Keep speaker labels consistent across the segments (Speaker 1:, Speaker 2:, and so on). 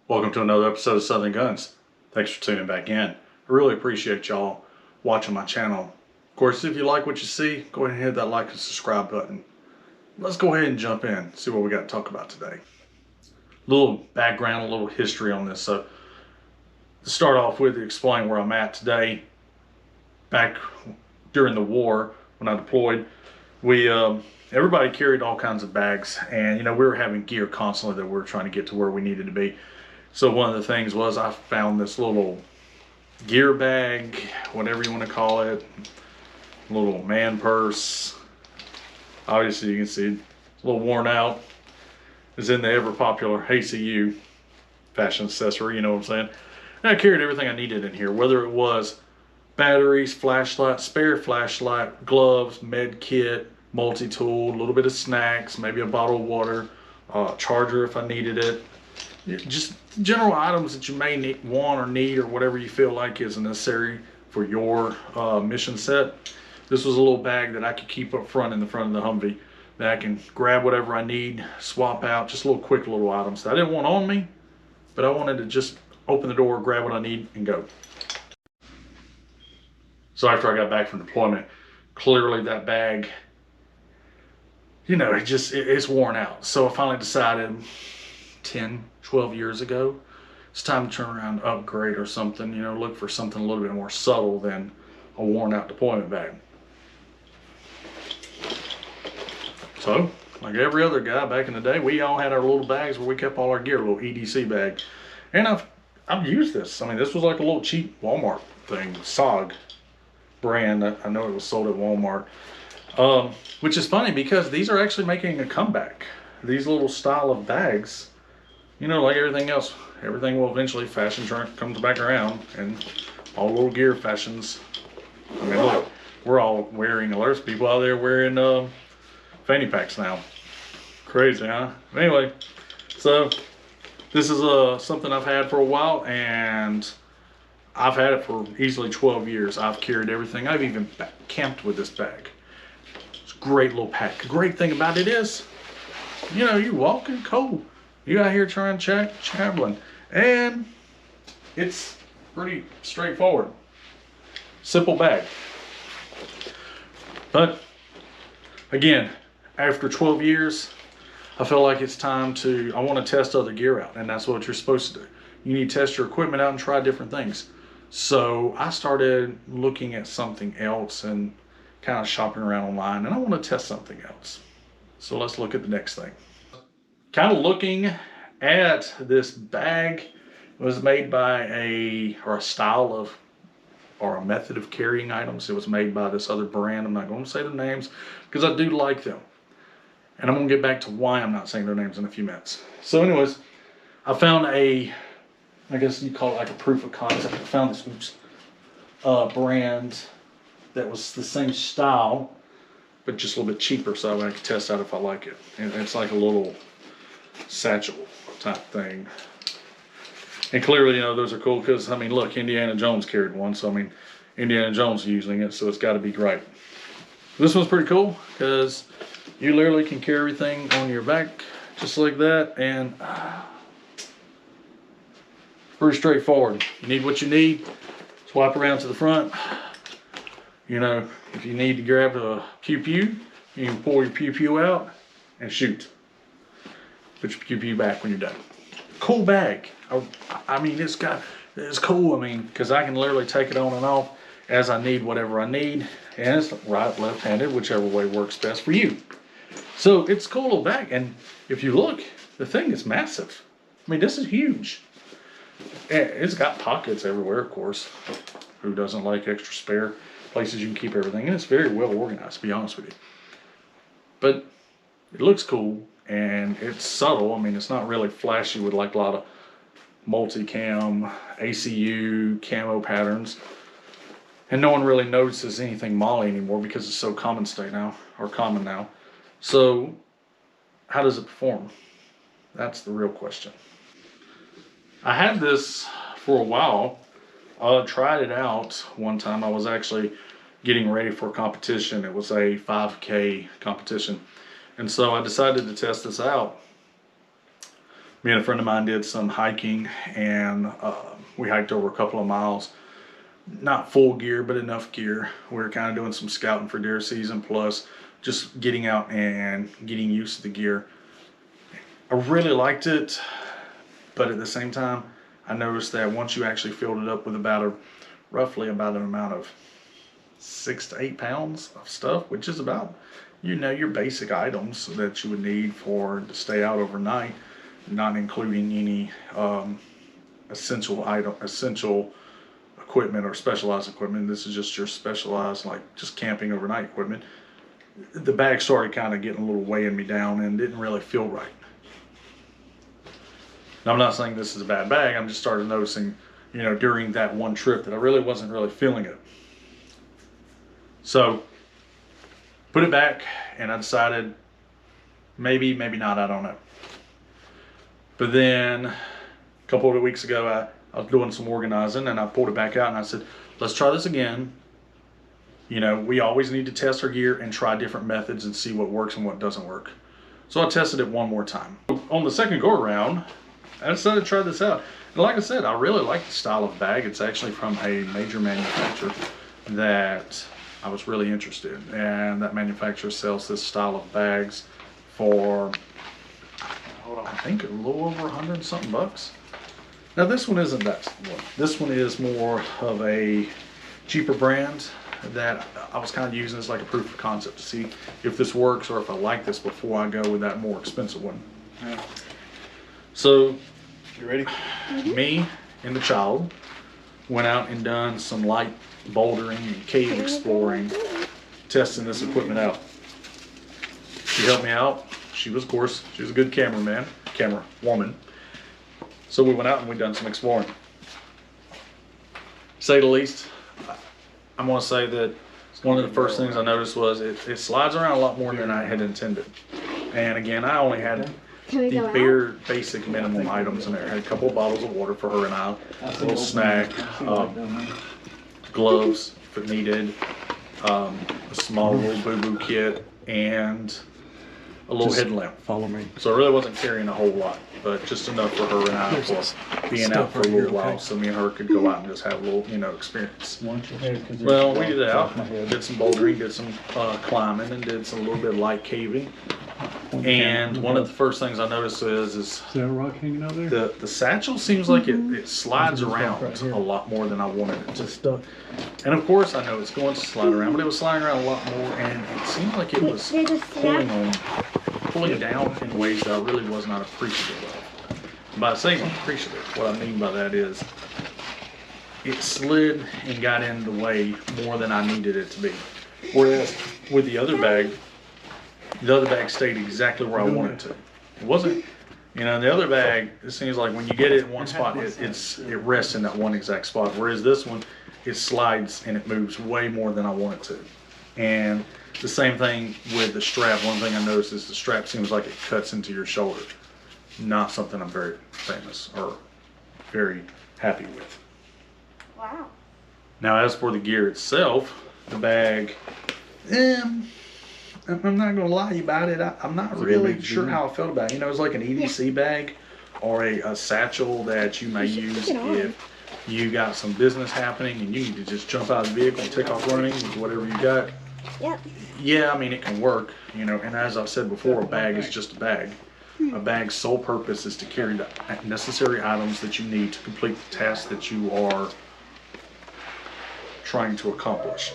Speaker 1: Welcome to another episode of Southern Guns. Thanks for tuning back in. I really appreciate y'all watching my channel. Of course, if you like what you see, go ahead and hit that like and subscribe button. Let's go ahead and jump in, see what we got to talk about today. A little background, a little history on this. So, to start off with, explain where I'm at today. Back during the war, when I deployed, everybody carried all kinds of bags, and we were having gear constantly that we were trying to get to where we needed to be. So one of the things was I found this little gear bag, whatever you want to call it, little man purse. Obviously you can see it's a little worn out. It's in the ever popular ACU fashion accessory, you know what I'm saying? And I carried everything I needed in here, whether it was batteries, flashlight, spare flashlight, gloves, med kit, multi-tool, a little bit of snacks, maybe a bottle of water, charger if I needed it. Just general items that you may want or need, or whatever you feel like is necessary for your mission set. This was a little bag that I could keep up front in the front of the Humvee that I can grab whatever I need, swap out, just little quick little items that I didn't want on me, but I wanted to just open the door, grab what I need, and go. So after I got back from deployment, clearly that bag, it's worn out. So I finally decided 10, 12 years ago, it's time to turn around and upgrade or something, look for something a little bit more subtle than a worn out deployment bag. So, like every other guy back in the day, we all had our little bags where we kept all our gear, a little EDC bag. And I've used this. I mean, this was like a little cheap Walmart thing, SOG brand. I know it was sold at Walmart. Which is funny because these are actually making a comeback. These little style of bags, like everything else, everything will eventually, fashion trend comes back around, and all little gear fashions. I mean, look, we're all wearing, there's people out there wearing fanny packs now. Crazy, huh? Anyway, so this is something I've had for a while, and I've had it for easily 12 years. I've carried everything. I've even camped with this bag. It's a great little pack. The great thing about it is, you're walking cold. You out here trying to traveling, and it's pretty straightforward. Simple bag. But again, after 12 years, I feel like it's time I want to test other gear out, and that's what you're supposed to do. You need to test your equipment out and try different things. So I started looking at something else and kind of shopping around online, and I want to test something else. So let's look at the next thing. Kind of looking at this bag. It was made by a method of carrying items. It was made by this other brand. I'm not going to say the names because I do like them. And I'm going to get back to why I'm not saying their names in a few minutes. So anyways, I found I guess you call it like a proof of concept. I found this brand that was the same style, but just a little bit cheaper, so I could test out if I like it. And it's like a little satchel type thing. And clearly, those are cool because, look, Indiana Jones carried one, so Indiana Jones is using it, so it's got to be great. This one's pretty cool because you literally can carry everything on your back just like that, and pretty straightforward. You need what you need, swipe around to the front. If you need to grab a pew-pew, you can pull your pew-pew out and shoot. Put your pew-pew back when you're done. Cool bag. It's cool, because I can literally take it on and off as I need whatever I need. And it's right, left-handed, whichever way works best for you. So it's a cool little bag. And if you look, the thing is massive. This is huge. It's got pockets everywhere, of course. Who doesn't like extra spare places you can keep everything? And it's very well organized, to be honest with you. But it looks cool, and it's subtle. It's not really flashy with like a lot of multicam, ACU, camo patterns. And no one really notices anything Molly anymore because it's so common now. So how does it perform? That's the real question. I had this for a while. I tried it out one time. I was actually getting ready for a competition. It was a 5K competition. And so I decided to test this out. Me and a friend of mine did some hiking, and we hiked over a couple of miles. Not full gear, but enough gear. We were kind of doing some scouting for deer season, plus just getting out and getting used to the gear. I really liked it, but at the same time, I noticed that once you actually filled it up with roughly about an amount of 6 to 8 pounds of stuff, which is about, your basic items that you would need to stay out overnight, not including any essential equipment or specialized equipment. This is just your specialized, like just camping overnight equipment. The bag started kind of getting a little weighing me down and didn't really feel right. Now, I'm not saying this is a bad bag. I'm just started noticing, during that one trip that I really wasn't feeling it. So put it back, and I decided maybe not, I don't know. But then a couple of weeks ago, I was doing some organizing, and I pulled it back out and I said, let's try this again. We always need to test our gear and try different methods and see what works and what doesn't work. So I tested it one more time. On the second go around, I decided to try this out. And like I said, I really like the style of bag. It's actually from a major manufacturer that I was really interested in. And that manufacturer sells this style of bags for, I think a little over 100 and something bucks. Now this one isn't that one. This one is more of a cheaper brand that I was kind of using as like a proof of concept to see if this works or if I like this before I go with that more expensive one. Yeah. So, you ready? Me and the child went out and done some light bouldering and cave exploring, testing this equipment out. She helped me out. She was a good camera woman. So we went out and we done some exploring. Say the least, I'm gonna say that one of the first things I noticed was it slides around a lot more than I had intended. And again, I only had the bare basic minimum items in there. I had a couple of bottles of water for her and I, a little snack, gloves if it needed, a small little boo-boo kit, and a little headlamp. Follow me. So I really wasn't carrying a whole lot, but just enough for her and I for being out for a little while, so me and her could go out and just have a little, experience. Well, we did out, did some bouldering, did some climbing, and did some little bit of light caving. And one of the first things I noticed is
Speaker 2: that a rock hanging out there?
Speaker 1: The satchel seems like it slides around a lot more than I wanted it to.
Speaker 2: Stuck.
Speaker 1: And of course I know it's going to slide around, but it was sliding around a lot more, and it seemed like it was pulling down in ways that I really was not appreciative of. And by saying appreciative, what I mean by that is it slid and got in the way more than I needed it to be. Whereas with the other bag stayed exactly where I wanted it to. It wasn't, the other bag, it seems like when you get it in one spot, it rests in that one exact spot. Whereas this one, it slides and it moves way more than I want it to. And the same thing with the strap. One thing I noticed is the strap seems like it cuts into your shoulder. Not something I'm very famous or very happy with.
Speaker 3: Wow.
Speaker 1: Now as for the gear itself, the bag, I'm not gonna lie about it. I'm not really sure how I felt about it. It's like an EDC bag or a satchel that you may use if you got some business happening and you need to just jump out of the vehicle and take off running with whatever you got.
Speaker 3: Yep.
Speaker 1: Yeah, I mean, it can work, and as I've said before, a bag is just a bag. A bag's sole purpose is to carry the necessary items that you need to complete the task that you are trying to accomplish.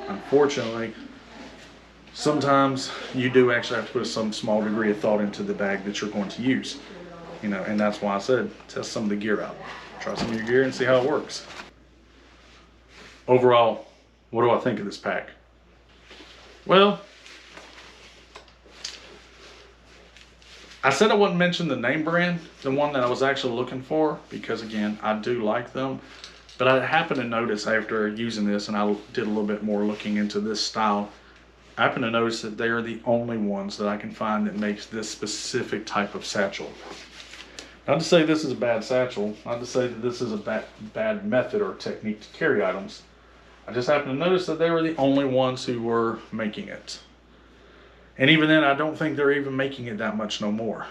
Speaker 1: Unfortunately, sometimes you do actually have to put some small degree of thought into the bag that you're going to use. And that's why I said test some of the gear out. Try some of your gear and see how it works. Overall, what do I think of this pack? Well, I said I wouldn't mention the name brand, the one that I was actually looking for, because again, I do like them. But I happened to notice after using this, and I did a little bit more looking into this style, I happen to notice that they are the only ones that I can find that makes this specific type of satchel. Not to say this is a bad satchel, not to say that this is a bad method or technique to carry items. I just happened to notice that they were the only ones who were making it. And even then, I don't think they're even making it that much no more.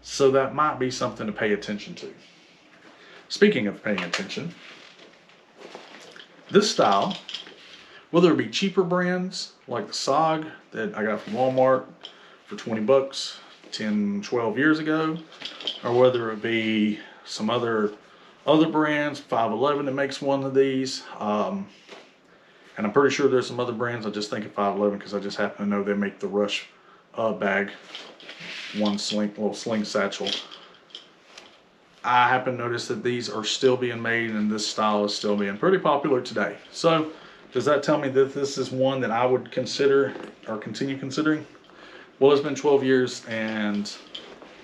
Speaker 1: So that might be something to pay attention to. Speaking of paying attention, this style, whether it be cheaper brands like the SOG that I got from Walmart for 20 bucks 10, 12 years ago, or whether it be some other brands, 511 that makes one of these, and I'm pretty sure there's some other brands. I just think of 511 because I just happen to know they make the Rush bag, one little sling satchel. I happen to notice that these are still being made and this style is still being pretty popular today. So does that tell me that this is one that I would consider or continue considering? Well, it's been 12 years and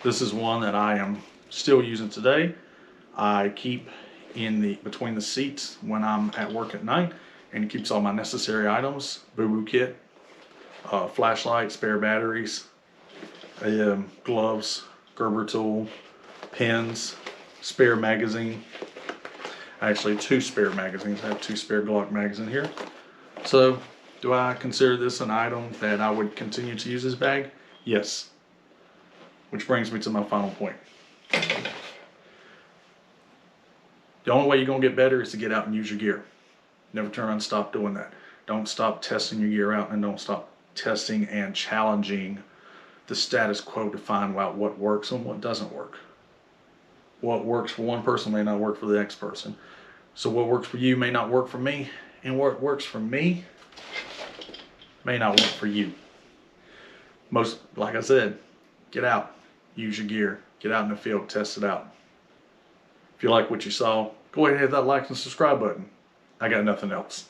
Speaker 1: this is one that I am still using today. I keep between the seats when I'm at work at night, and it keeps all my necessary items, boo-boo kit, flashlight, spare batteries, gloves, Gerber tool, pens, spare magazine. Actually, 2 spare magazines. I have 2 spare Glock magazines here. So, do I consider this an item that I would continue to use this bag? Yes. Which brings me to my final point. The only way you're going to get better is to get out and use your gear. Never turn around and stop doing that. Don't stop testing your gear out, and don't stop testing and challenging the status quo to find out what works and what doesn't work. What works for one person may not work for the next person. So what works for you may not work for me, and what works for me may not work for you. Like I said, get out, use your gear, get out in the field, test it out. If you like what you saw, go ahead and hit that like and subscribe button. I got nothing else.